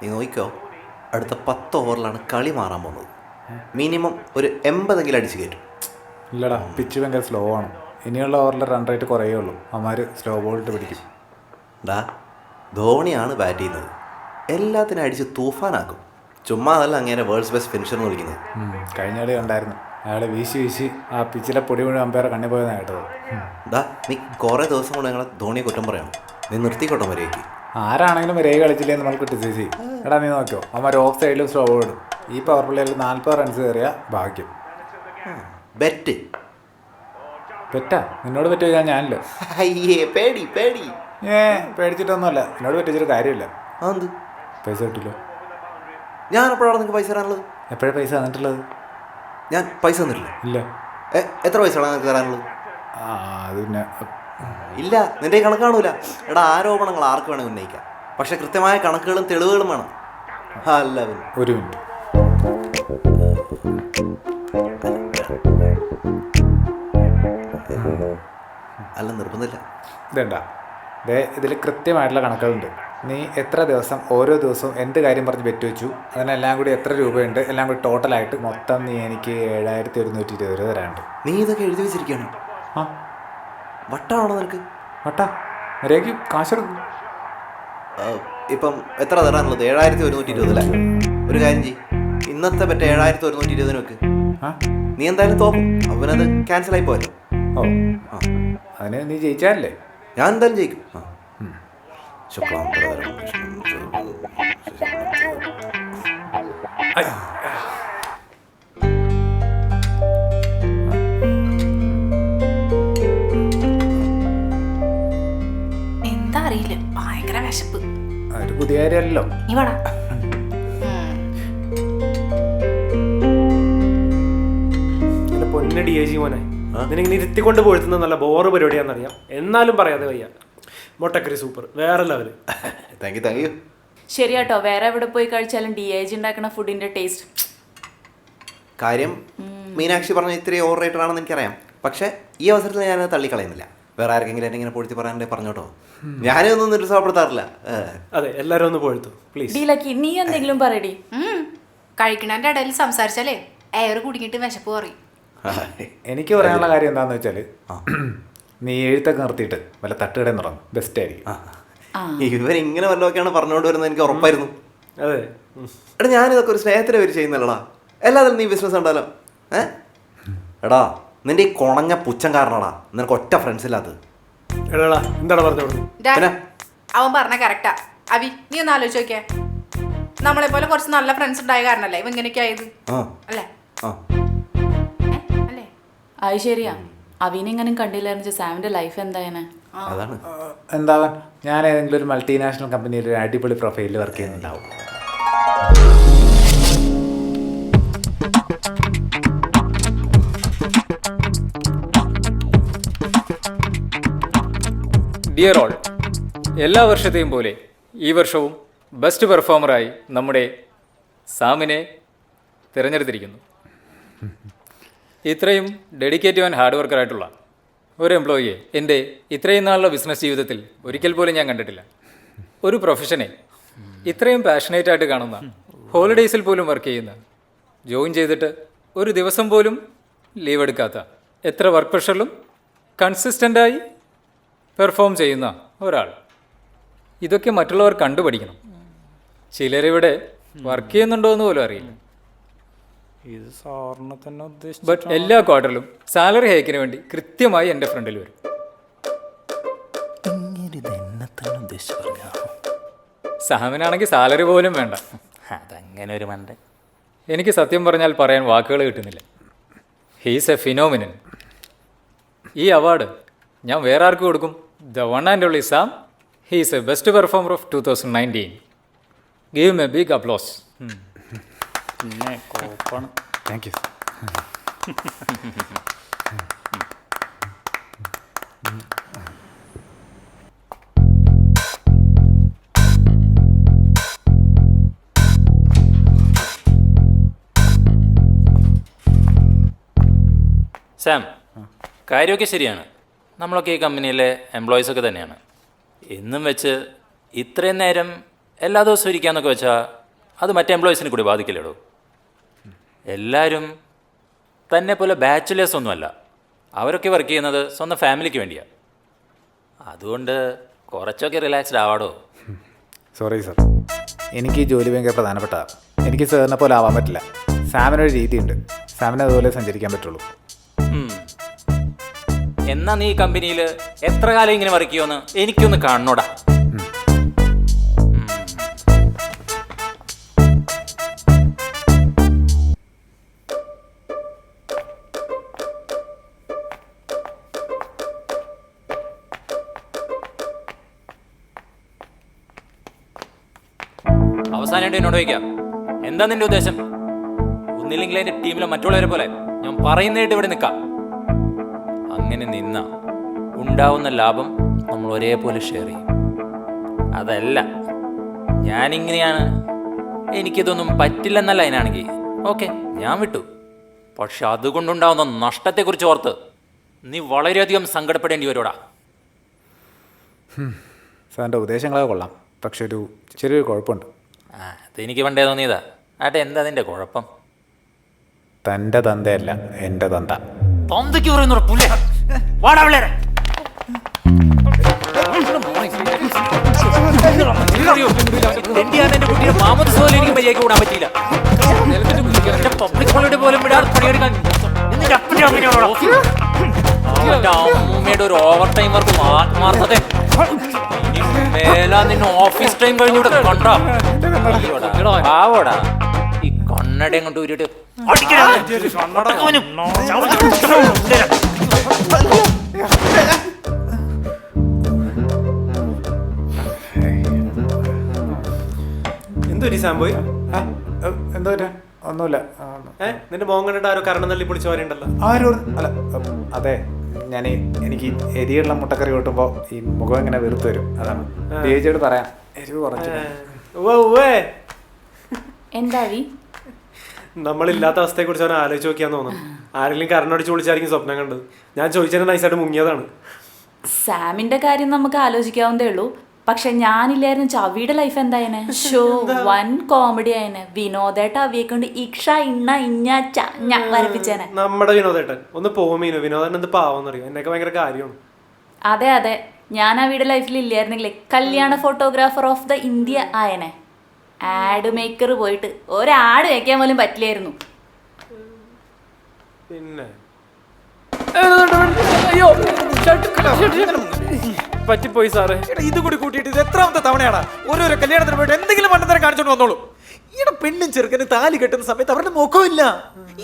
നീ നോക്കിക്കോ, അടുത്ത 10 ഓവറിലാണ് കളി മാറാൻ പോകുന്നത്. മിനിമം ഒരു 80 അടിച്ച് കയറ്റും. ഇല്ലടാ, പിച്ച് ഭയങ്കര സ്ലോ ആണ്. ഇനിയുള്ള ഓവറിൽ റൺ റേറ്റ് കുറയേ ഉള്ളൂ. അവന്മാർ സ്ലോ ബോളിട്ട് പിടിക്കും. ധോണിയാണ് ബാറ്റ് ചെയ്യുന്നത്, എല്ലാത്തിനും അടിച്ച് തൂഫാനാക്കും. ചുമ്മാ അതല്ല അങ്ങനെ വേൾഡ്സ് ബെസ്റ്റ് ഫിനിഷർ എന്ന് വിളിക്കുന്നത്. കഴിഞ്ഞ കളി കണ്ടായിരുന്നു, അയാൾ വീശി ആ പിച്ചിലെ പൊടി മുഴുവൻ അമ്പയറെ കണ്ണി പോയെന്നാണ് കേട്ടത്. നീ കുറേ ദിവസം കൊണ്ട് ഞങ്ങളെ ധോണിയെ കുറ്റം പറയണം. നീ നിർത്തിക്കോട്ടെ മര്യാദയ്ക്ക്. ആരാണെങ്കിലും രേഖ കളിച്ചില്ലെന്ന് നമ്മൾ ക്രിറ്റിസൈസ് ചെയ്യും. എടാ നീ നോക്കിയോ, അവന്മാർ ഓഫ് സൈഡിലും സ്ലോ ബോൾ ഇടും. ഈ പവർ പ്ലേയിൽ 40 റൺസ് കയറിയ ഭാഗ്യം. ബെറ്റ് പെറ്റാ നിന്നോട് പറ്റി ചോദിച്ചാൽ ഞാനല്ലോ. അയ്യേ പേടി പേടി. പേടിച്ചിട്ടൊന്നുമല്ല, എന്നോട് പറ്റിച്ചൊരു കാര്യമില്ല. അതെന്ത്? പൈസ കിട്ടില്ലോ. ഞാനെപ്പോഴാണ് നിങ്ങൾക്ക് പൈസ തരാനുള്ളത്? എപ്പോഴാണ് പൈസ തന്നിട്ടുള്ളത്? ഞാൻ പൈസ തന്നിട്ടില്ല. ഇല്ല. എത്ര പൈസയാണ് നിങ്ങൾക്ക് തരാനുള്ളത്? അത് പിന്നെ ഇല്ല, നിന്റെ കണക്ക് കാണൂല. ആരോപണങ്ങൾ ആർക്ക് വേണമെങ്കിൽ ഉന്നയിക്കാം, പക്ഷെ കൃത്യമായ കണക്കുകളും തെളിവുകളും വേണം. അല്ല ഒരു മിനിറ്റ്. അല്ല നിർബന്ധമില്ല. ഇതേണ്ടാ, ഇതിൽ കൃത്യമായിട്ടുള്ള കണക്കുകളുണ്ട്. നീ എത്ര ദിവസം ഓരോ ദിവസവും എന്ത് കാര്യം പറഞ്ഞ് ബെറ്റ് വെച്ചു, അതിനെല്ലാം കൂടി എത്ര രൂപയുണ്ട്, എല്ലാം കൂടി ടോട്ടലായിട്ട് മൊത്തം നീ എനിക്ക് 7120 രൂപ തരാനുണ്ട്. നീ ഇതൊക്കെ എഴുതി വെച്ചിരിക്കുകയാണ്? ആ, വട്ടാണോ നിനക്ക്? വട്ടാ, മര്യാദയ്ക്ക് കാശെടുക്കും. ഇപ്പം എത്ര തരാനുള്ളത്? 7120 അല്ലേ? ഒരു കാര്യം ചെയ്യും, ഇന്നത്തെ പറ്റ 7120 വെക്ക്. നീ എന്തായാലും തോക്കും, അവനത് ക്യാൻസൽ ആയി പോയല്ലോ. ഓ അതിന് നീ ജയിച്ചാലല്ലേ? ഞാൻ എന്തായാലും ജയിക്കും. എന്താ അറിയില്ല, ഭയങ്കര വിശപ്പ്. ഒരു പുതിയ കാര്യമല്ലോ. പൊന്നടി ഏജി മോനെ, നിനക്ക് ഇരുത്തിക്കൊണ്ട് പോഴ്ത്തുന്ന നല്ല ബോറ് പരിപാടിയാണെന്നറിയാം, എന്നാലും പറയാതെ വയ്യ. മൊട്ടക്കറി സൂപ്പർ, വേറെ ലെവല്. Thank you. ശരിയാട്ടോ, വേറെ എവിടെ പോയി കഴിച്ചാലും DIG ഉണ്ടാക്കുന്ന ഫുഡിന്റെ ടേസ്റ്റ്. കാര്യം മീനാക്ഷി പറഞ്ഞ ഇത്രയും ഓവർ റേറ്റഡ് ആണെന്ന് എനിക്കറിയാം, പക്ഷേ ഈ അവസരത്തിൽ ഞാനത് തള്ളിക്കളയുന്നില്ല. വേറെ ആർക്കെങ്കിലും എന്നെ ഇങ്ങനെ പൊഴുത്തി പറയാനുണ്ടെ പറഞ്ഞോട്ടോ, ഞാനൊന്നും നിരുത്സാഹപ്പെടുത്താറില്ല. അതെ, എല്ലാവരും ഒന്ന് പോഴ്ത്തു പ്ലീസ്. നീ എന്തെങ്കിലും പറയടി. കഴിക്കണതിന്റെ ഇടയിൽ സംസാരിച്ചാലേ എയർ കുടിക്കിട്ട് വിശപ്പ് പറയും. എനിക്ക് പറയാനുള്ള കാര്യം എന്താണെന്ന് വെച്ചാൽ, നീ എഴുത്തൊക്കെ നിർത്തിയിട്ട് വല്ല തട്ടുകടയിൽ തുടങ്ങും, ബെസ്റ്റ് ആയിരിക്കും. ഇവരിങ്ങനെ വല്ലതൊക്കെയാണ് പറഞ്ഞുകൊണ്ട് വരുന്നത് എനിക്ക് ഉറപ്പായിരുന്നു. അതെ ഞാനിതൊക്കെ ഒരു സ്നേഹത്തിന് പേര് ചെയ്യുന്നല്ലടാ, എല്ലാത്തിലും നീ ബിസിനസ് ഉണ്ടല്ലോ. എടാ നിന്റെ ഈ കുണഞ്ഞ പുച്ഛം കാരണടാ നിനക്ക് ഒറ്റ ഫ്രണ്ട്സ് ഇല്ലാത്തത്. എന്താണ് പറഞ്ഞോളൂ? അവൻ പറഞ്ഞ കറക്റ്റാ. അവി, നീ ഒന്ന് ആലോചിച്ച് നോക്കിയേ, നമ്മളെ പോലെ കുറച്ച് നല്ല ഫ്രണ്ട്സ് ഉണ്ടായ കാരണല്ലേ ഇവ ഇങ്ങനെയൊക്കെ ആയത് അല്ലേ? അല്ലേ? അത് ശരിയാ. അവിനെങ്ങനും കണ്ടില്ലായിരുന്നു സാമിന്റെ ലൈഫ് എന്തായാലും. അതാണ് എന്താവാൻ, ഞാൻ ഏതെങ്കിലും ഒരു മൾട്ടിനാഷണൽ കമ്പനിയിൽ ഒരു അടിപൊളി പ്രൊഫൈലിൽ വർക്ക് ചെയ്യുന്നുണ്ടാവും. ഡിയർ ഓൾ, എല്ലാ വർഷത്തെയും പോലെ ഈ വർഷവും ബെസ്റ്റ് പെർഫോമറായി നമ്മുടെ സാമിനെ തിരഞ്ഞെടുത്തിരിക്കുന്നു. ഇത്രയും ഡെഡിക്കേറ്റീവ് ആൻഡ് ഹാർഡ് വർക്കറായിട്ടുള്ള ഒരു എംപ്ലോയിയെ എൻ്റെ ഇത്രയും നാളുള്ള ബിസിനസ് ജീവിതത്തിൽ ഒരിക്കൽ പോലും ഞാൻ കണ്ടിട്ടില്ല. ഒരു പ്രൊഫഷനെ ഇത്രയും പാഷനേറ്റ് ആയിട്ട് കാണുന്ന, ഹോളിഡേയ്സിൽ പോലും വർക്ക് ചെയ്യുന്ന, ജോയിൻ ചെയ്തിട്ട് ഒരു ദിവസം പോലും ലീവ് എടുക്കാത്ത, എത്ര വർക്ക് പ്രഷറിലും കൺസിസ്റ്റൻ്റായി പെർഫോം ചെയ്യുന്ന ഒരാൾ. ഇതൊക്കെ മറ്റുള്ളവർ കണ്ടുപഠിക്കണം. ചിലരിവിടെ വർക്ക് ചെയ്യുന്നുണ്ടോ എന്ന് പോലും അറിയില്ല. ഇത് സാറിനെ തന്നെ ഉദ്ദേശിച്ചു. ബട്ട് എല്ലാ ക്വാർട്ടറിലും സാലറി ഹൈക്കിന് വേണ്ടി കൃത്യമായി എൻ്റെ ഫ്രണ്ടിൽ വരും. സാമിനാണെങ്കിൽ സാലറി പോലും വേണ്ട. അതങ്ങനെ ഒരു മണ്ട. എനിക്ക് സത്യം പറഞ്ഞാൽ പറയാൻ വാക്കുകൾ കിട്ടുന്നില്ല. He's a phenomenon. ഈ അവാർഡ് ഞാൻ വേറെ ആർക്ക് കൊടുക്കും? The one and only Sam. He's a best performer of 2019. Give a big applause. പിന്നെ കോപ്പാണ്. Thank you. സാം, കാര്യമൊക്കെ ശരിയാണ്. നമ്മളൊക്കെ ഈ കമ്പനിയിലെ എംപ്ലോയീസൊക്കെ തന്നെയാണ്. എന്നും വെച്ച് ഇത്രയും നേരം എല്ലാ ദിവസവും ഇരിക്കാന്നൊക്കെ വെച്ചാൽ അത് മറ്റേ എംപ്ലോയീസിനെ കൂടി ബാധിക്കില്ലടോ. എല്ലാവരും തന്നെ പോലെ ബാച്ചിലേഴ്സ് ഒന്നുമല്ല. അവരൊക്കെ വർക്ക് ചെയ്യുന്നത് സ്വന്തം ഫാമിലിക്ക് വേണ്ടിയാണ്. അതുകൊണ്ട് കുറച്ചൊക്കെ റിലാക്സ്ഡ് ആവാടോ. സോറി സർ, എനിക്ക് ഈ ജോലി ഭയങ്കര പ്രധാനപ്പെട്ടതാണ്. എനിക്ക് സാറിനെ പോലെ ആവാൻ പറ്റില്ല. സാമിനൊരു രീതിയുണ്ട്, സാമിന് അതുപോലെ സഞ്ചരിക്കാൻ പറ്റുള്ളൂ. എന്നാ നീ ഈ കമ്പനിയിൽ എത്ര കാലം ഇങ്ങനെ വർക്ക് ചെയ്യുമെന്ന് എനിക്കൊന്ന് കാണണോടാ. അവസാനമായിട്ട് എന്നോട് ചോദിക്കാം, എന്താ നിന്റെ ഉദ്ദേശം? ഒന്നില്ലെങ്കിൽ എൻ്റെ ടീമിലെ മറ്റുള്ളവരെ പോലെ ഞാൻ പറയുന്നതായിട്ട് ഇവിടെ നിൽക്കാം. അങ്ങനെ നിന്ന ഉണ്ടാവുന്ന ലാഭം നമ്മൾ ഒരേപോലെ ഷെയർ ചെയ്യും. അതല്ല ഞാനിങ്ങനെയാണ്, എനിക്കിതൊന്നും പറ്റില്ലെന്നല്ല അതിനാണെങ്കിൽ ഓക്കെ, ഞാൻ വിട്ടു. പക്ഷെ അതുകൊണ്ടുണ്ടാവുന്ന നഷ്ടത്തെക്കുറിച്ച് ഓർത്ത് നീ വളരെയധികം സങ്കടപ്പെടേണ്ടി വരുമോടാ. സാറിൻ്റെ ഉപദേശങ്ങളൊക്കെ കൊള്ളാം, പക്ഷെ ഒരു ചെറിയൊരു കുഴപ്പമുണ്ട്. അതെനിക്ക് പണ്ടേ തോന്നിയതാ. ആട്ടെ, എന്താ നിന്റെ കുഴപ്പം? തൻ്റെ തന്തയല്ല എൻ്റെ തന്ത. തന്തയ്ക്ക് പറയുന്ന പുല്ലേ വാടാ പിള്ളേരെ. എന്റെ കുട്ടിയെ മാമത് സോല എനിക്ക് മര്യാദയ്ക്ക് കൂടാൻ പറ്റിയില്ല. പബ്ലിക് ഹോളിഡേ പോലും വിടാതെ പണിയെടുക്കാൻ അമ്മൂമ്മയുടെ ഒരു ഓവർ ടൈം വർക്ക് ആത്മാർത്ഥത. മേലാ നിന്നെ ഓഫീസ് ടൈം കഴിഞ്ഞൂടെ കണ്ടോ? ആവോടാ ഈ കണ്ണടയും കൊണ്ട് ഊരിട്ട് എന്തൊരു സാമ്പോയി? എന്താ പറ്റാ? ഒന്നുമില്ല. നിന്റെ മോൻ കണ്ടിട്ട് ആരോ കരണം തള്ളി പൊളിച്ച പോലെ ഉണ്ടല്ലോ. ആരും അല്ല, അതെ ഞാൻ എനിക്ക് എരിയുള്ള മുട്ടക്കറി കൂട്ടുമ്പോൾ ഈ മുഖം ഇങ്ങനെ വെറുത്ത് വരും. അതാണ് ചേച്ചിയോട് പറയാം, എരിവ് കുറച്ച്. എന്താ അവി? നമ്മളില്ലാത്ത അവസ്ഥയെ കുറിച്ച് അവൻ ആലോചിച്ച് നോക്കിയാന്ന് തോന്നുന്നു. ആരെങ്കിലും കരണടിച്ച് വിളിച്ചായിരിക്കും സ്വപ്നം കണ്ടത്. ഞാൻ ചോദിച്ചതിന് നൈസായിട്ട് മുങ്ങിയതാണ്. സാമിന്റെ കാര്യം നമുക്ക് ആലോചിക്കാവുന്നതേ ഉള്ളൂ. പക്ഷെ ഞാനില്ലായിരുന്നു ചവിയുടെ ലൈഫ് എന്തായനെ? ഷോ വൻ കോമഡി ആയനെ. വിനോദേട്ട അവിയെ കൊണ്ട് ഇക്ഷ ഇണ്ണ ഇഞ്ഞ ച വരപ്പിച്ചേനെ. നമ്മുടെ വിനോദേട്ടൻ ഒന്ന് പോകുമീനു. വിനോദേട്ടൻ എന്ത് പാവെന്നറിയോ? എന്നൊക്കെ ഭയങ്കര കാര്യമാണ്. അതെ അതെ, ഞാൻ അവിയുടെ ലൈഫിൽ ഇല്ലായിരുന്നെങ്കിലേ കല്യാണ ഫോട്ടോഗ്രാഫർ ഓഫ് ദ ഇന്ത്യ ആയനെ. ആഡ് മേക്കർ പോയിട്ട് ഒരാട് വെക്കാൻ പോലും പറ്റില്ലായിരുന്നു. പിന്നെ പറ്റിപ്പോയി സാറേ. ഇത് കൂടി കൂട്ടിയിട്ട് ഇത് എത്രാമത്തെ തവണയാണ് ഓരോരോ കല്യാണത്തിന് പോയിട്ട് എന്തെങ്കിലും മണ്ടത്തരം കാണിച്ചോണ്ട് വന്നോളൂ. ഈടെ പെണ്ണും ചെറുക്കന് താലി കെട്ടുന്ന സമയത്ത് അവരുടെ മുഖമില്ല.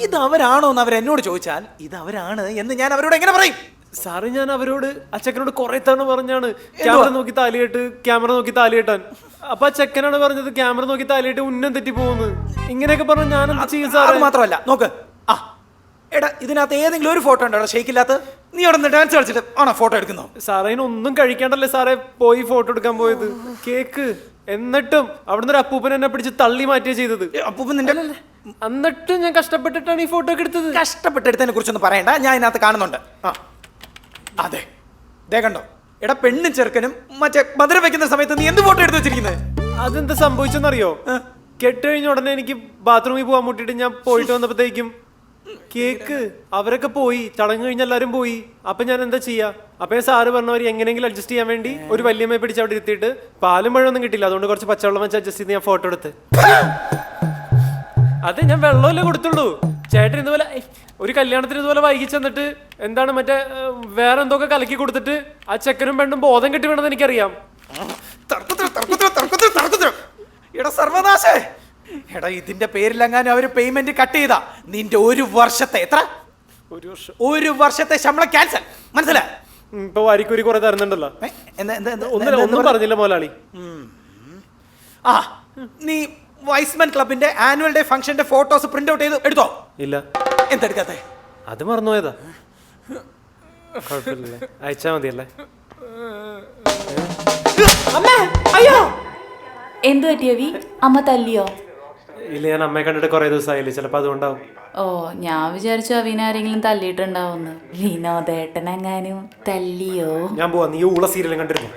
ഇത് അവരാണോ എന്ന് അവരെന്നോട് ചോദിച്ചാൽ ഇത് അവരാണ് എന്ന് ഞാൻ അവരോട് എങ്ങനെ പറയും? സാറ്, ഞാൻ അവരോട് അച്ചക്കനോട് കുറെ തവണ പറഞ്ഞാണ് ക്യാമറ നോക്കി താലികെട്ട്, ക്യാമറ നോക്കി താലികെട്ടാൻ. അപ്പൊ ആ ചെക്കനാണ് പറഞ്ഞത് ക്യാമറ നോക്കി താലിയിട്ട് ഉന്നം തെറ്റി പോകുന്നു. ഇങ്ങനെയൊക്കെ പറഞ്ഞു ഞാൻ എന്താ ചെയ്യും സാർ? അത് മാത്രമല്ല, നോക്ക്, ആ എടാ ഇതിനകത്ത് ഏതെങ്കിലും ഒരു ഫോട്ടോ ഉണ്ടോ ഷെയ്ക്കില്ലാത്ത? നീ അവിടെ നിന്ന് ഡാൻസ് കളിച്ചിട്ട് ആണോ ഫോട്ടോ എടുക്കുന്നോ? സാറേ, അതിനൊന്നും കഴിക്കാണ്ടല്ലേ സാറേ പോയി ഫോട്ടോ എടുക്കാൻ പോയത്? കേക്ക് എന്നിട്ടും അവിടുന്ന് ഒരു അപ്പൂപ്പൻ എന്നെ പിടിച്ച് തള്ളി മാറ്റിയാ ചെയ്തത്. അപ്പൂപ്പൻ നിന്റെ എന്നിട്ടും ഞാൻ കഷ്ടപ്പെട്ടിട്ടാണ് ഈ ഫോട്ടോ ഒക്കെ എടുത്തത്. കഷ്ടപ്പെട്ടെടുത്തതിനെ കുറിച്ചൊന്നും പറയണ്ട, ഞാൻ ഇതിനകത്ത് കാണുന്നുണ്ട്. ആ അതെ, ദേ കണ്ടോ, എടാ പെണ്ണും ചെറുക്കനും മറ്റേ മധുര വെക്കുന്ന സമയത്ത് നീ എന്ത് ഫോട്ടോ എടുത്ത് വെച്ചിരിക്കുന്നത്? അതെന്താ സംഭവിച്ചെന്നറിയോ? കെട്ട് കഴിഞ്ഞ ഉടനെ എനിക്ക് ബാത്റൂമിൽ പോകാൻ മുട്ടിട്ട് ഞാൻ പോയിട്ട് വന്നപ്പോഴത്തേക്കും കേക്ക് അവരൊക്കെ പോയി, ചടങ്ങ് കഴിഞ്ഞ എല്ലാവരും പോയി. അപ്പൊ ഞാൻ എന്താ ചെയ്യാ? അപ്പൊ ഞാൻ സാറ് പറഞ്ഞവർ എങ്ങനെയെങ്കിലും അഡ്ജസ്റ്റ് ചെയ്യാൻ വേണ്ടി ഒരു വലിയമ്മയെ പിടിച്ച് അവിടെ ഇരുത്തിയിട്ട് പാലും മഴയൊന്നും കിട്ടില്ല, അതുകൊണ്ട് കുറച്ച് പച്ചവെള്ളം വെച്ച് അഡ്ജസ്റ്റ് ചെയ്ത് ഞാൻ ഫോട്ടോ എടുത്ത്. അതെ, ഞാൻ വെള്ളമല്ലേ കൊടുത്തുള്ളൂ. ചേട്ടൻ ഇതുപോലെ ഒരു കല്യാണത്തിന് ഇതുപോലെ വൈകി ചെന്നിട്ട് എന്താണ് മറ്റേ വേറെ എന്തൊക്കെ കലക്കി കൊടുത്തിട്ട് ആ ചെക്കനും പെണ്ണും ബോധം കെട്ടി വേണമെന്ന് എനിക്കറിയാം. എടാ സർവനാശേ, എടാ ഇതിന്റെ പേരിലെങ്ങാനും അവര് പേയ്മെന്റ് കട്ട് ചെയ്താ നിന്റെ ഒരു വർഷത്തെ എത്ര? ഒരു വർഷത്തെ ശമ്പളം ക്യാൻസൽ, മനസ്സിലായി? ഇപ്പൊ വാരിക്കൂരി കുറെ തരുന്നുണ്ടല്ലോ. ഒന്നും പറഞ്ഞില്ല മോലാളി. ആ നീ വൈസ്മാൻ ക്ലബിന്റെ ആനുവൽ ഡേ ഫംഗ്ഷന്റെ ഫോട്ടോസ് പ്രിന്റ് ഔട്ട് ചെയ്ത് എടുത്തോ? ഇല്ല. എന്തെടുക്കാത്തെ? അത് മറന്നുപോയതാ. കുഴപ്പമില്ലല്ലേ, അയച്ചാ മതിയല്ലേ? എന്തു പറ്റിയവി? അമ്മ തല്ലിയോ? ഇല്ല, ഞാൻ അമ്മയെ കണ്ടിട്ട് കുറെ ദിവസമായില്ലേ, ചിലപ്പോ അതുകൊണ്ടാവും. ഓ, ഞാൻ വിചാരിച്ചു അവനാരെങ്കിലും തല്ലിയിട്ടുണ്ടാവുന്നു. വിനോദേട്ടനെങ്ങാനും തല്ലിയോ? ഞാൻ പോവാ, നീ ഊള സീരിയലും കണ്ടിരുന്നു.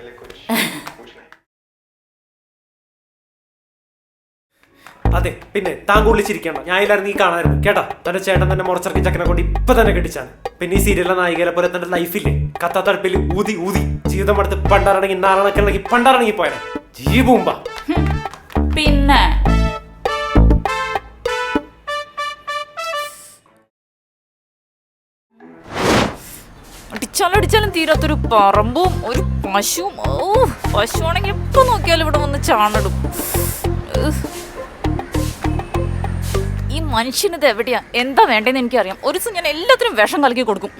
അതെ പിന്നെ താൻ കുളിച്ചിരിക്കണം, ഞാൻ ഇല്ലായിരുന്നു നീ കാണായിരുന്നു കേട്ടാ. തന്റെ ചേട്ടൻ തന്നെ മുറച്ചിറക്കി ചക്കനെ കൊണ്ട് ഇപ്പൊ തന്നെ കെട്ടിച്ചാണ്. പിന്നെ ഈ സീരിയലിലെ നായികരെ പോലെ തന്റെ ലൈഫില്ലേ കത്താത്തടുപ്പിൽ ഊതി ഊതി ജീവിതം അടുത്ത് പണ്ടാറണെങ്കിൽ നാളണക്കിറങ്ങി പണ്ടാറണങ്ങി പോയാനെ ജീവൂമ്പ. പിന്നെ അടിച്ചാലും തീരാത്തൊരു പറമ്പും ഒരു പശുവും. ഓ, പശുവാണെങ്കിൽ എപ്പോ നോക്കിയാലും ഇവിടെ വന്ന് ചാണിടും. ഈ മനുഷ്യനിത് എവിടെയാ എന്താ വേണ്ടതെന്ന് എനിക്കറിയാം. ഒരു ദിവസം ഞാൻ എല്ലാത്തിനും വിഷം കലക്കി കൊടുക്കും.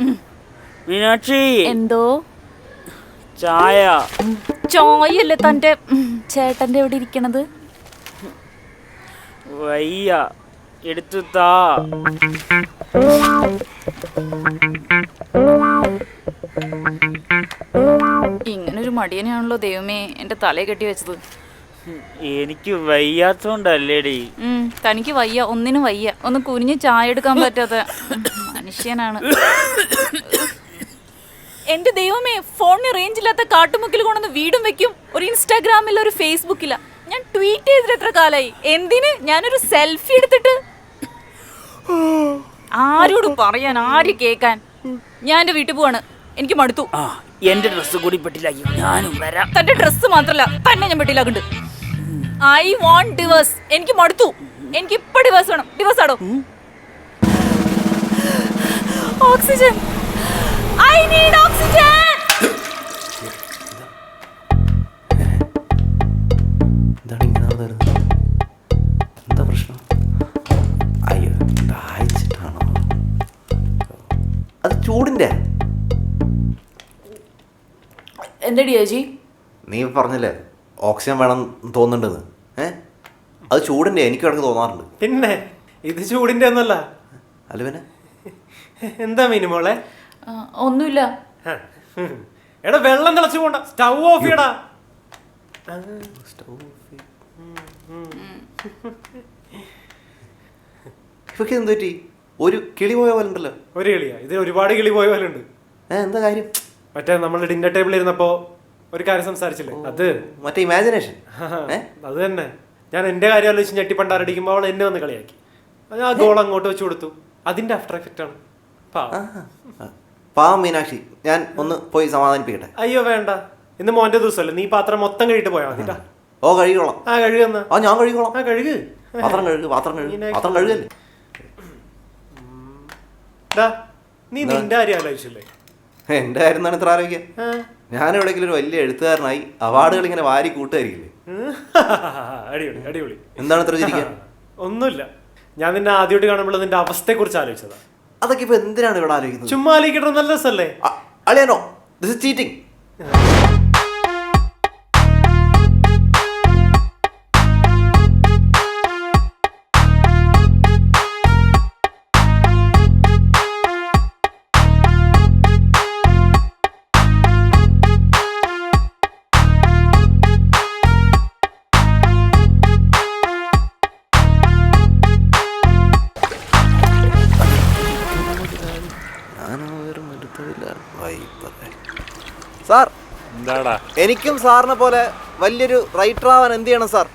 മീനാക്ഷി, എന്തോ ചായ. ചോയല്ലേ തന്റെ ചേട്ടന്റെ എവിടെ ഇരിക്കണത്? വയ്യ, എടുത്തു താ. ഇങ്ങനൊരു മടിയനാണല്ലോ ദൈവമേ എന്റെ തലയെ കെട്ടി വെച്ചത്. എനിക്ക് വയ്യാത്തോണ്ടല്ലേടി. തനിക്ക് വയ്യ, ഒന്നിനും വയ്യ. ഒന്ന് കുനിഞ്ഞ് ചായ എടുക്കാൻ പറ്റാത്ത മനുഷ്യനാണ്. എന്റെ ദൈവമേ, ഫോണിന് റേഞ്ച് ഇല്ലാത്ത കാട്ടുമുക്കിൽ കൊണ്ടുവന്ന് വീടും വെക്കും. ഒരു ഇൻസ്റ്റാഗ്രാമില്ല, ഒരു ഫേസ്ബുക്കില്ല. ഞാൻ ട്വീറ്റ് ചെയ്തിട്ട് എത്ര കാലായി. എന്തിന്? ഞാനൊരു സെൽഫി എടുത്തിട്ട് ആരോട് പറയാൻ, ആര് കേക്കാൻ? ഞാൻ എന്റെ വീട്ടിൽ പോവാണ്, എനിക്ക് മടുത്തു. എന്റെ ഡ്രസ് കൂടി പെട്ടിലാക്കി ഞാനും വരാം. തന്റെ ഡ്രസ്സ് മാത്രല്ല തന്നെ ഞാൻ പെട്ടിലാക്കുന്നുണ്ട്. I want divorce. എനിക്ക് മടുത്തു. എനിക്ക് ഇപ്പൊ ഡിവേഴ്സ് വേണം. ഡിവേഴ്സ് ആണോ? Oxygen, I need oxygen. എന്താണ് ഇങ്ങനെ വരുന്നത്? എന്താ പ്രശ്നം? അയ്യോ, ദാഹിച്ചിട്ടാണോ? അത് ചൂടിൻ്റെ. എന്തടി ചേച്ചി? നീ പറഞ്ഞില്ലേ ഓക്സിജൻ വേണം തോന്നുന്നുണ്ടെന്ന്. അത് ചൂടിൻ്റെ, എനിക്ക് കിടക്ക് തോന്നാറുണ്ട്. പിന്നെ ഇത് ചൂടിന്റെ ഒന്നല്ല. അല്ല പിന്നെ എന്താ മീനുമോളെ? ഒന്നുമില്ല. എടാ വെള്ളം തിളച്ചു പോണ്ട, സ്റ്റൗ ഓഫ് ചെയ്യടാ. ഇവക്ക് എന്ത് പറ്റി? ഒരു കിളി പോയ പോലെ ഉണ്ടല്ലോ. ഒരു കിളിയാ? ഇത് ഒരുപാട് കിളി പോയ പോലെ ഉണ്ട്. എന്താ കാര്യം? മറ്റേ നമ്മൾ ഡിന്നർ ടേബിളിൽ ഇരുന്നപ്പോ ഒരു കാര്യം സംസാരിച്ചില്ലേ, അത് മറ്റേ ഇമാജിനേഷൻ. അത് തന്നെ. ഞാൻ എന്റെ കാര്യം ആലോചിച്ച് ഞെട്ടിപ്പണ്ടാരടിക്കുമ്പോൾ അവൾ എന്നെ വന്ന് കളിയാക്കി. അത് ആ ഗോൾ അങ്ങോട്ട് വെച്ച് കൊടുത്തു. അതിന്റെ ആഫ്റ്റർ എഫക്റ്റ് ആണ്. പാവം മീനാക്ഷി, ഞാൻ ഒന്ന് പോയി സമാധാനിപ്പിക്കട്ടെ. അയ്യോ വേണ്ട, ഇന്ന് മോന്റെ ദിവസമല്ലേ, നീ പാത്രം മൊത്തം കഴിയിട്ട് പോയാ മതി. ഓ കഴുകിക്കോളാം. ആ കഴുകുന്ന. ആ ഞാൻ കഴുകിക്കോളാം. ആ കഴുകു. പാത്രം കഴുകു, പാത്രം കഴുകു, പാത്രം കഴുകല്ലേ. നീ നിന്റെ കാര്യം ആലോചിച്ചില്ലേ? എന്റെ കാര്യം എന്താണ് ഇത്ര ആലോചിക്കാൻ? ഞാൻ എവിടെയെങ്കിലും ഒരു വലിയ എഴുത്തുകാരനായി അവാർഡുകൾ ഇങ്ങനെ വാരി കൂട്ടായിരിക്കില്ലേ? അടിപൊളി അടിപൊളി. എന്താണ് ഇത്ര ചിരിക്കാൻ? ഒന്നുമില്ല, ഞാൻ നിന്നെ ആദ്യമായിട്ട് കാണുമ്പോൾ നിന്റെ അവസ്ഥയെ കുറിച്ച് ആലോചിച്ചതാ. അതൊക്കെ ഇപ്പൊ എന്തിനാണ് ഇവിടെ ആലോചിക്കുന്നത്? ചുമ്മാ ആലോചിക്കട്ടെ, നല്ല രസല്ലേ? അളിയാനോ, ദിസ് ഇസ് ചീറ്റിംഗ്. സാർ, എന്താടാ? എനിക്കും സാറിനെ പോലെ വലിയൊരു റൈറ്റർ ആവാൻ എന്ത് ചെയ്യണം സാർ?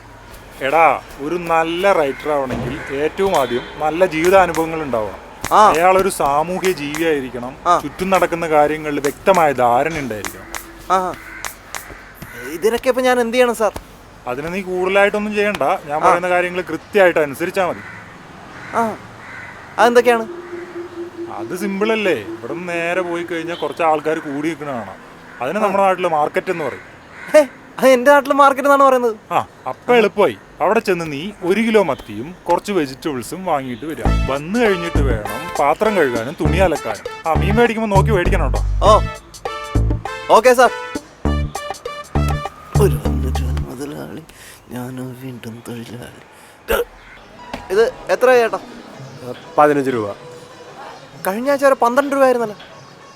എടാ, ഒരു നല്ല റൈറ്റർ ആവണമെങ്കിൽ ഏറ്റവും ആദ്യം നല്ല ജീവിതാനുഭവങ്ങൾ ഉണ്ടാവണം. അയാളൊരു സാമൂഹ്യ ജീവിയായിരിക്കണം. ചുറ്റും നടക്കുന്ന കാര്യങ്ങളിൽ വ്യക്തമായ ധാരണ ഉണ്ടായിരിക്കണം. ഇതിനൊക്കെ ഇപ്പൊ ഞാൻ എന്ത് ചെയ്യണം സാർ? അതിന് നീ കൂടുതലായിട്ടൊന്നും ചെയ്യണ്ട. ഞാൻ പറയുന്ന കാര്യങ്ങൾ കൃത്യമായിട്ട് അനുസരിച്ചാൽ മതി. അതെന്തൊക്കെയാണ്? അത് സിമ്പിളല്ലേ. ഇവിടെ നിന്ന് നേരെ പോയി കഴിഞ്ഞാൽ കുറച്ച് ആൾക്കാർ കൂടി നിൽക്കണ കാണാം. അതിന് നമ്മുടെ നാട്ടിൽ മാർക്കറ്റ് എന്ന് പറയും. അത് എന്റെ നാട്ടിൽ മാർക്കറ്റ് എന്നാണ് പറയുന്നത്. അപ്പം എളുപ്പമായി. അവിടെ ചെന്ന് നീ 1 കിലോ മത്തിയും കുറച്ച് വെജിറ്റബിൾസും വാങ്ങിയിട്ട് വരിക. വന്നു കഴിഞ്ഞിട്ട് വേണം പാത്രം കഴുകാനും തുണി അലക്കാനും. മീൻ മേടിക്കുമ്പോൾ നോക്കി മേടിക്കണം കേട്ടോ. Okay sir. മുതലാളി, ഞാൻ വീണ്ടും തൊഴിലാളി. ഇത് എത്ര ചേട്ടാ? 15 രൂപ. കഴിഞ്ഞ ആഴ്ച വരെ 12 രൂപ ആയിരുന്നല്ലോ.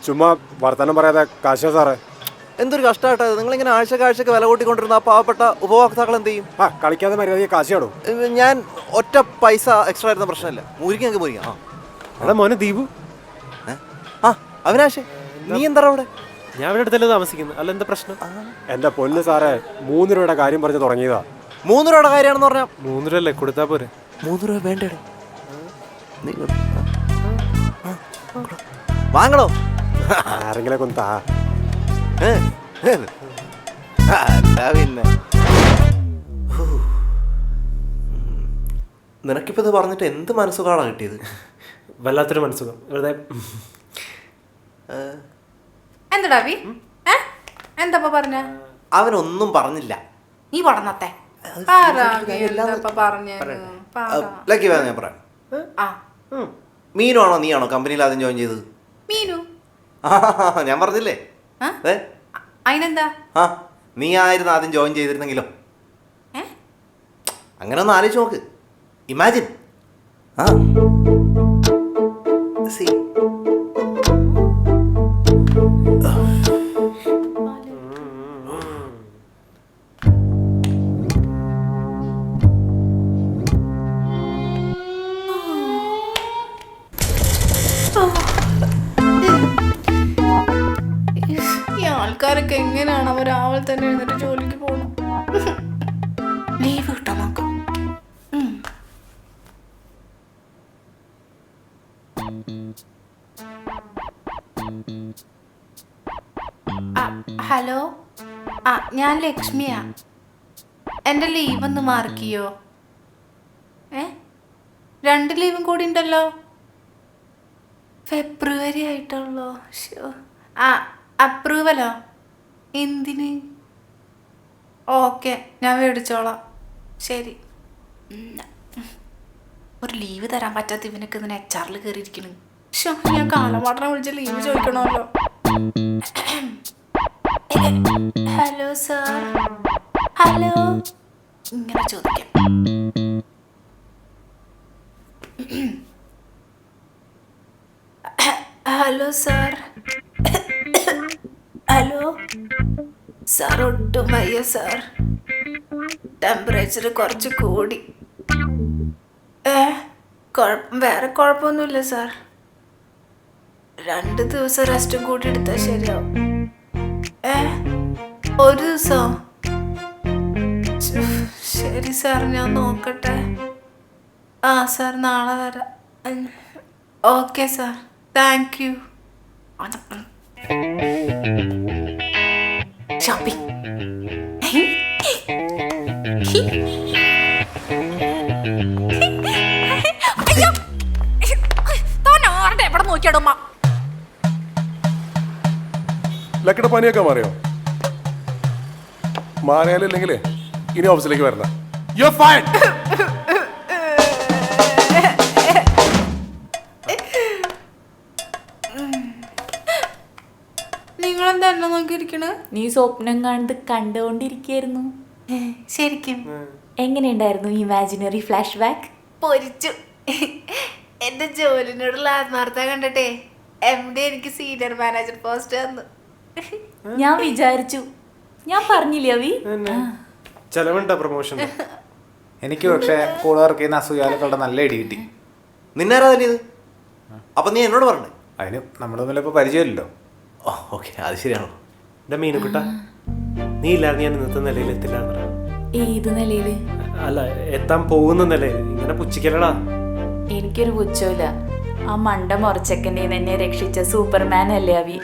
ചുമ്മാ വർത്തമാനം പറയാതെ കാശോ സാറേ. എന്തൊരു കഷ്ടമായിട്ടത്. നിങ്ങളിങ്ങനെ ആഴ്ചക്ക് വില കൂട്ടിക്കൊണ്ടിരുന്ന ആ പാവപ്പെട്ട ഉപഭോക്താക്കൾ എന്ത് ചെയ്യും? കളിക്കാതെ മര്യാദ കാശാടോ. ഞാൻ ഒറ്റ പൈസ എക്സ്ട്രാ വരുന്ന പ്രശ്നമില്ല. മുരിക്കാൻ നമുക്ക് മുരിക്കാം. അതാ മോനെ ദീപു. അവിനാശേ, നീ എന്താ അവിടെ? ഞാൻ ഇവിടെ അടുത്തല്ലേ താമസിക്കുന്നത്. അല്ല എന്താ പ്രശ്നം? എന്റെ പൊന്ന് സാറേ, 3 രൂപയുടെ കാര്യം പറഞ്ഞ് തുടങ്ങിയതാ. 3 രൂപയുടെ കാര്യമാണെന്ന് പറഞ്ഞാൽ 3 രൂപ അല്ലേ കൊടുത്താ പോരെ? 3 രൂപ വേണ്ടേ? വാങ്ങണോ? ആരെങ്കിലും ഒന്ന് താ. അല്ല പിന്നെ നിനക്കിപ്പോ ഇത് പറഞ്ഞിട്ട് എന്ത് മനസ്സുകാണാ കിട്ടിയത്? വല്ലാത്തൊരു മനസ്സുഖം. വെറുതെ എന്താ അഭി? എന്താ പറഞ്ഞ? അവനൊന്നും പറഞ്ഞില്ല. നീ പടന്നത്തെ ലക്കി വേണം ഞാൻ പറയാം. മീനു ആണോ നീയാണോ കമ്പനിയിൽ ആദ്യം ജോയിൻ ചെയ്തത്? മീനു ഞാൻ പറഞ്ഞില്ലേ? അതിനെന്താ? നീ ആയിരുന്നു ആദ്യം ജോയിൻ ചെയ്തിരുന്നെങ്കിലോ? അങ്ങനെ ഒന്ന് ആലോചിച്ച് നോക്ക്. ഇമാജിൻ. ഈ ആൾക്കാരൊക്കെ എങ്ങനെയാണ് അവർ രാവിലെ തന്നെ എഴുന്നിട്ട് ജോലിക്ക് പോകണം? ലീവ് കിട്ടാൻ നോക്കാം. ഹലോ, ഞാൻ ലക്ഷ്മിയാ. എൻ്റെ ലീവ് ഒന്ന് മാർക്ക് ചെയ്യോ? 2 ലീവും കൂടി ഉണ്ടല്ലോ. ഫെബ്രുവരി ആയിട്ടുള്ളോ? അപ്രൂവലോ? എന്തിന്? ഓക്കെ, ഞാൻ മേടിച്ചോളാം. ശരി. ഒരു ലീവ് തരാൻ പറ്റാത്ത ഇവനൊക്കെ ഇതിന് HR കയറിയിരിക്കുന്നു. ഞാൻ കാലമാട്ടനെ വിളിച്ച് ലീവ് ചോദിക്കണമല്ലോ. ഹലോ സാർ, ഹലോ, ഇങ്ങനെ ചോദിക്കാം. ഹലോ സാർ, ഹലോ സാർ, ഒട്ടും വയ്യ സാർ, ടെമ്പറേച്ചർ കുറച്ച് കൂടി. വേറെ കുഴപ്പമൊന്നുമില്ല സാർ. 2 ദിവസം റെസ്റ്റും കൂടി എടുത്താൽ ശരിയാവും. 1 ദിവസം? ശരി സാർ, ഞാൻ നോക്കട്ടെ. സാർ നാളെ വരാം. Okay sir, thank you. Shopping. എവിടെ നോക്കിയാടുമ്മ? ലക്കിയുടെ പനിയൊക്കെ മാറിയോ? മാറിയാലില്ലെങ്കിലേ ഇനി ഓഫീസിലേക്ക് വരണം. You are fine. നിങ്ങളെന്താ എന്നെ നോക്കിയിരിക്കണേ? നീ സ്വപ്നം കണ്ടുകൊണ്ടിരിക്കുകയായിരുന്നു. ശരിക്കും എങ്ങനെയുണ്ടായിരുന്നു ഇമാജിനറി ഫ്ലാഷ് ബാക്ക്? പൊരിച്ചു. എന്റെ ജോലിനോടുള്ള ആത്മാർത്ഥത കണ്ടിട്ടേ MD എനിക്ക് സീനിയർ മാനേജർ പോസ്റ്റ് തന്നു. ഞാൻ വിചാരിച്ചു, ഞാൻ പറഞ്ഞില്ലേ അവി? ചെലവുണ്ടോ പ്രൊമോഷൻ? എനിക്ക് പക്ഷേ കൂടെ വർക്ക് ചെയ്യുന്ന അസൂയാലുക്കളുടെ നല്ല ഇടി കിട്ടി. നിന്നാരാ തല്ലിയത്? അപ്പൊ നീ എന്നോട് പറഞ്ഞേ? അതിന് നമ്മുടെ തമ്മിൽ ഇപ്പോൾ പരിചയമില്ലല്ലോ. ഓക്കെ, അത് ശരിയാണോ? എന്റെ മീനുക്കുട്ട, നീ ഇല്ലാതെ ഞാൻ ഇന്നത്തെ നിലയിൽ എത്തില്ല. ഏത് നിലയില്? അല്ല, എത്താൻ പോകുന്ന നിലയിൽ. ഇങ്ങനെ പുച്ഛിക്കലടാ. എനിക്കൊരു പുച്ഛമില്ല. ആ മണ്ട മുറച്ചക്കൻ്റെ എന്നെ രക്ഷിച്ച സൂപ്പർമാൻ അല്ലേ അവി?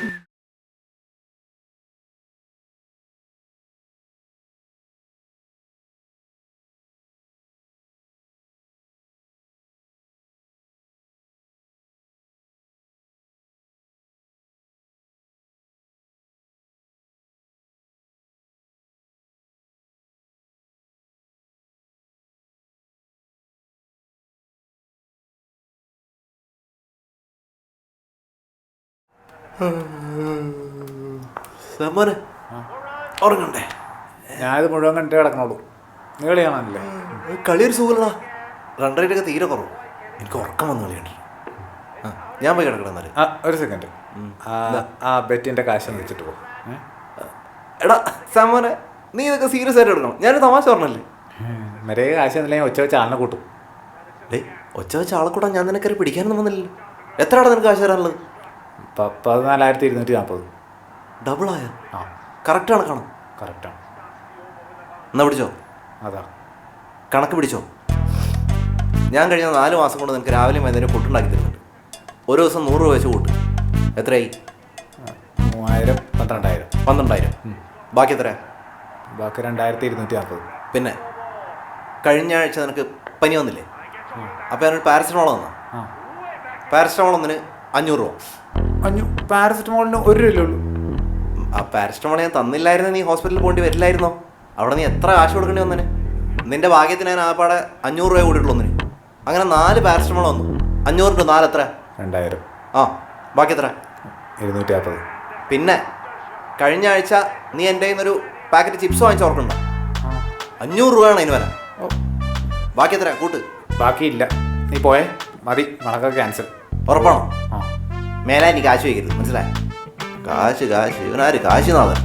മോനെ ഉറങ്ങണ്ടേ? ഞാനിത് മുഴുവൻ കണ്ടേ കിടക്കണുള്ളൂ. നീ കളി കാണാനല്ലേ? കളി ഒരു സുഖമില്ലടാ. റൺ റേറ്റൊക്കെ തീരെ കുറവ്. എനിക്ക് ഉറക്കം വന്ന് കളി കണ്ടിട്ട്. ഞാൻ പോയി കിടക്കണം എന്നാല്. ഒരു സെക്കൻഡ്, ആ ബെറ്റിൻ്റെ കാശ് വെച്ചിട്ട് പോകും. എടാ സാമോനെ, നീ ഇതൊക്കെ സീരിയസ് ആയിട്ട് എടുക്കണം. ഞാനൊരു തമാശ പറഞ്ഞല്ലേ. മരേ കാശ് എന്നില്ലെങ്കിൽ ഒച്ച വെച്ച് ആളിനെ കൂട്ടും. ഒച്ച വെച്ച് ആളെ കൂട്ടാൻ ഞാൻ നിനക്കൊരു പിടിക്കാനൊന്നും വന്നില്ലല്ലോ. എത്രയാണ് നിനക്ക് കാശ് തരാനുള്ളത്? 14,240. ഡബിളായ? കറക്റ്റ് കണക്കാണോ? കറക്റ്റാണ്. എന്നാ പിടിച്ചോ. അതാ കണക്ക് പിടിച്ചോ. ഞാൻ കഴിഞ്ഞ 4 മാസം കൊണ്ട് നിനക്ക് രാവിലെയും വൈകുന്നേരം ഫുഡുണ്ടാക്കി തരുന്നുണ്ട്. ഒരു ദിവസം 100 രൂപ വെച്ച് കൂട്ട്. എത്രയായി? 3000, 12,000. 12,000. ബാക്കി എത്രയാ? ബാക്കി 2240. പിന്നെ കഴിഞ്ഞ ആഴ്ച നിനക്ക് പനി വന്നില്ലേ? അപ്പോൾ ഞാനൊരു പാരസറ്റമോൾ തന്നു. പാരസറ്റമോൾ ഒന്നിന് 500 രൂപ. പാരസെറ്റമോളിന് 1 രൂപയല്ലേ ഉള്ളൂ. ആ പാരസറ്റമോൾ ഞാൻ തന്നില്ലായിരുന്നു, നീ ഹോസ്പിറ്റലിൽ പോകേണ്ടി വരില്ലായിരുന്നോ? അവിടെ നീ എത്ര കാശ് കൊടുക്കേണ്ടി വന്നതിന്? നിന്റെ ഭാഗ്യത്തിന് ഞാൻ ആപ്പാടെ 500 രൂപ കൂടിയിട്ടുള്ളൂ ഒന്നിന്. അങ്ങനെ 4 പാരസറ്റമോൾ വന്നു. 500 × 4 എത്ര? 2000. ആ ബാക്കി എത്ര? 240. പിന്നെ കഴിഞ്ഞ ആഴ്ച നീ എൻ്റെ കയ്യിൽ നിന്നൊരു പാക്കറ്റ് ചിപ്സ് വാങ്ങിച്ച് ഓർക്കണ്ട. 500 രൂപയാണ് അതിന് വരാൻ. ബാക്കി എത്ര കൂട്ട്? ബാക്കിയില്ല, നീ പോയേ മതി. കണക്കൊക്കെ ക്യാൻസൽ. ഉറപ്പാണോ? ആ. മേലാ നീ കാശ് വയ്ക്കരുത്, മനസ്സിലായി? കാശ് ഇവനാര് കാശ് നാഥൻ.